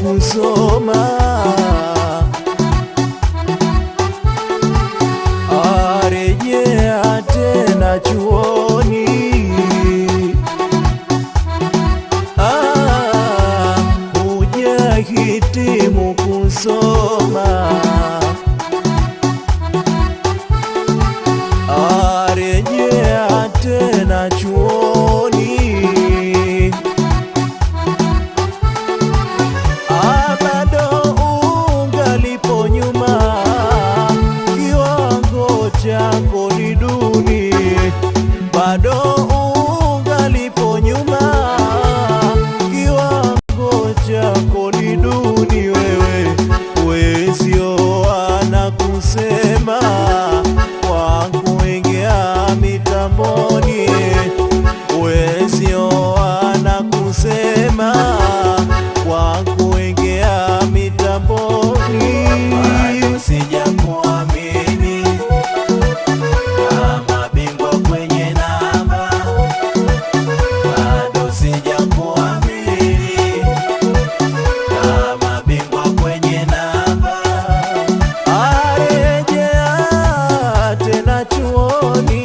kusoma, arejea tena chuoni, hujahitimu kusoma, arejea tena chuoni, bado ungalipo nyuma, kiwango chako ni duni, bado ungalipo nyuma, kiwango chako ni duni. Wewe wezioa na kusema kwa kuingia mitamboni, wezioa na kusema kwa kuingia mitamboni. Bado sijakuamini kama bingwa kwenye namba, bado sijakuamini kama bingwa kwenye namba. Arejea tena chuoni,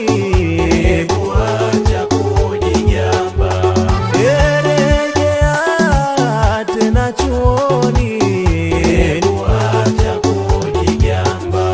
Kuacha kujigamba, rejea tena chuoni, kuacha kujigamba.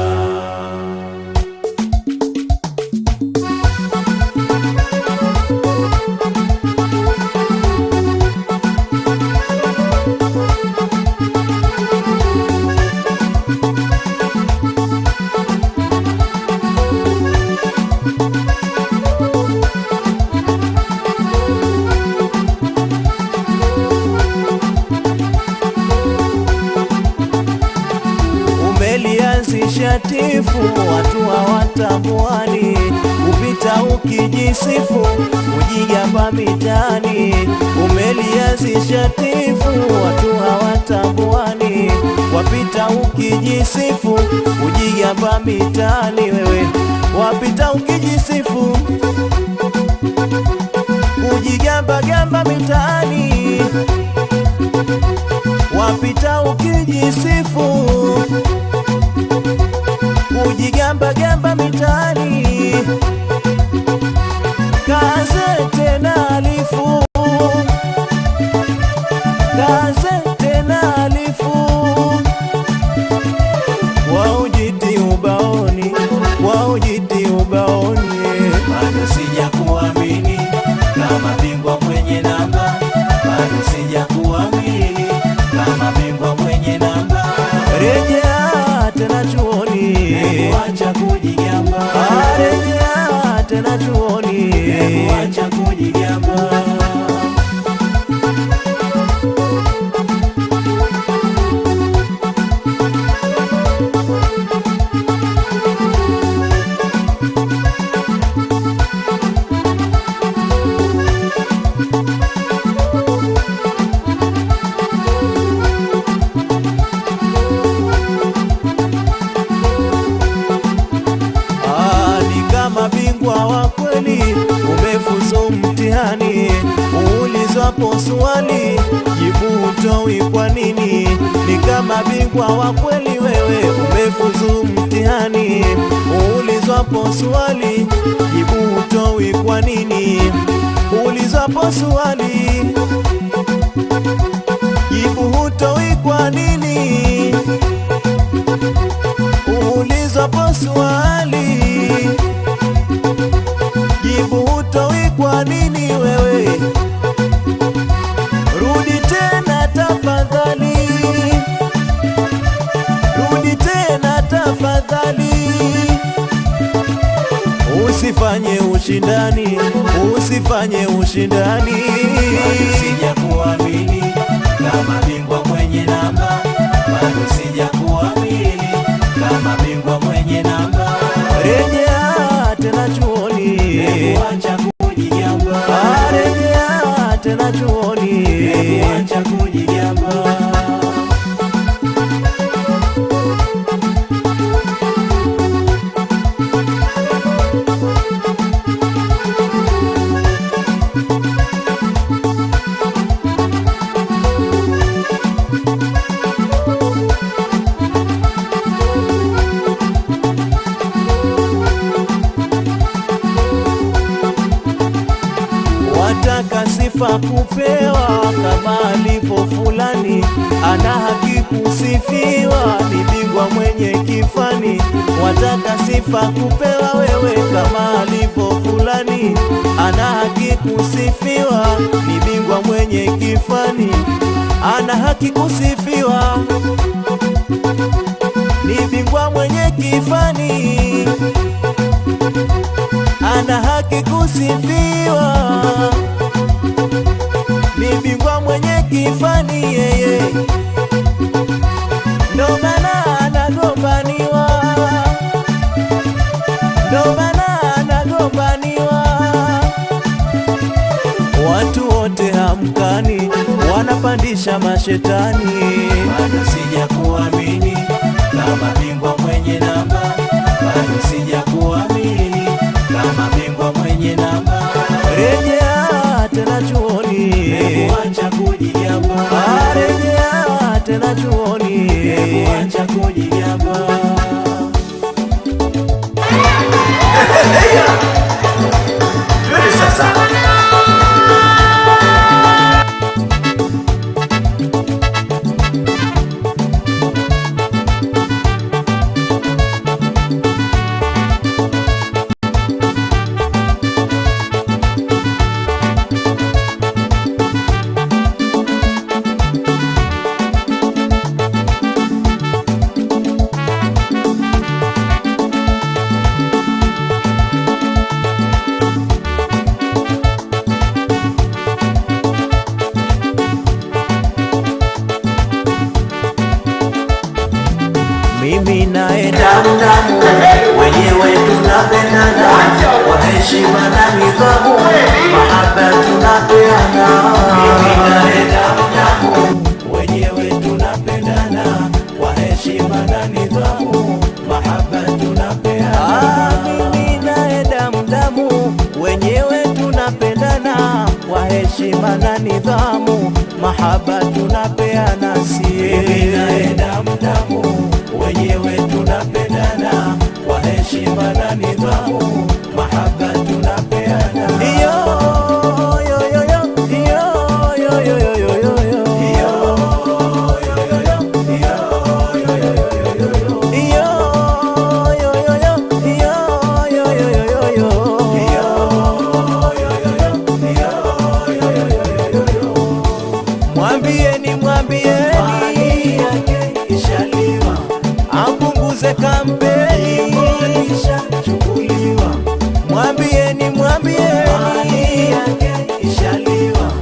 umelianzisha tifu, watu hawatambuani, upita ukijisifu, ujigamba mitaani. Umelianzisha tifu, watu hawatambuani, wapita ukijisifu, ujigamba mitaani. Wewe wapita ukijisifu, ujigamba gamba mitaani, wapita ukijisifu, ujigamba gamba mitaani. Kaze tena alifu, kaze tena alifu, waujiti ubaoni, waujiti ubaoni. Bado sijakuamini kama bingwa kwenye namba, bado sijakuamini kama bingwa kwenye namba. Rejea tena chuoni, Kuacha kujigamba, rejea tena chuoni, kuacha kujigamba. ni kama bingwa wa kweli, umefuzu mtihani, uulizwapo swali jibu hutoi kwa nini. Ni kama bingwa wa kweli, wewe umefuzu mtihani, uulizwapo swali jibu hutoi kwa nini. Uulizwapo swali jibu hutoi kwa nini. Uulizwapo swali jibu hutoi kwa nini. Wewe rudi tena tafadhali, rudi tena tafadhali, usifanye ushindani, usifanye ushindani. Bado sijakuamini kama bingwa kwenye namba, bado sijakuamini kama bingwa mwenye namba. Rejea tena chuoni, Kuacha kujigamba, rejea tena chuoni, kuacha kujigamba. sifa kupewa kama alivyo fulani, ana haki kusifiwa, ni bingwa mwenye kifani. Wataka sifa kupewa wewe kama alivyo fulani, ana haki kusifiwa, ni bingwa mwenye kifani. Ana haki kusifiwa, ni bingwa mwenye kifani. Ana haki kusifiwa, ni bingwa mwenye kifani yeye. Ndo maana anagombaniwa, ndo maana anagombaniwa. Watu wote hamkani, wanapandisha mashetani. Bado sija kuamini kama bingwa mwenye namba, bado sija kuamini kama bingwa mwenye namba. Rejea tena chuoni, acha kujigamba. Rejea tena chuoni, acha kujigamba. mimi naye damu damu, wenyewe tunapendana, kwa heshima na nidhamu, mahaba tunapeana. Mimi naye damu damu, wenyewe tunapendana, kwa heshima na nidhamu, mahaba tunapeana. Mimi naye damu damu, wenyewe tunapendana, kwa heshima na nidhamu, mahaba tunapeana. Mimi naye damu damu, wenyewe tunapendana, kwa heshima na nidhamu, mahaba tunapeana. Yo yo yo yo yo yo yo yo yo Mwambieni, mwambieni yake ishaliwa, apunguze kampeni, ishachukuliwa. mwambieni, mwambieni yake ishaliwa,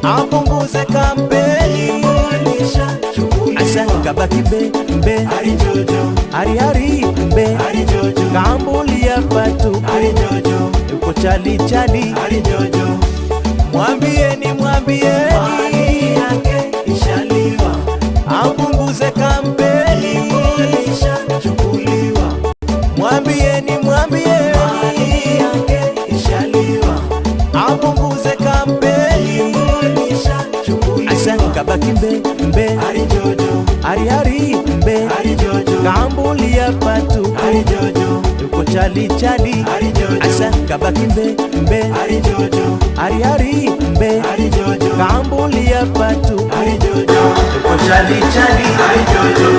apunguze kampeni, ishachukuliwa. asa kabaki mbe Ari Jojo, hari hari mbe Ari Jojo, kambulia patu Ari Jojo, yuko chali chali. Ari Jojo. Mwambieni, mwambieni yake ishaliwa, apunguze kampeni, ishachukuliwa. mwambieni, mwambieni yake ishaliwa, apunguze kampeni, ishachukuliwa. asa kabaki mbe Ari Jojo, hari hari mbe Ari Jojo, kambulia patu Ari Jojo, yuko chali chali. Ari Jojo, Asa kabaki mbe Ari Jojo, hari hari mbe Ari Jojo, kambulia patu Ari Jojo, yuko chali chali. Ari Jojo.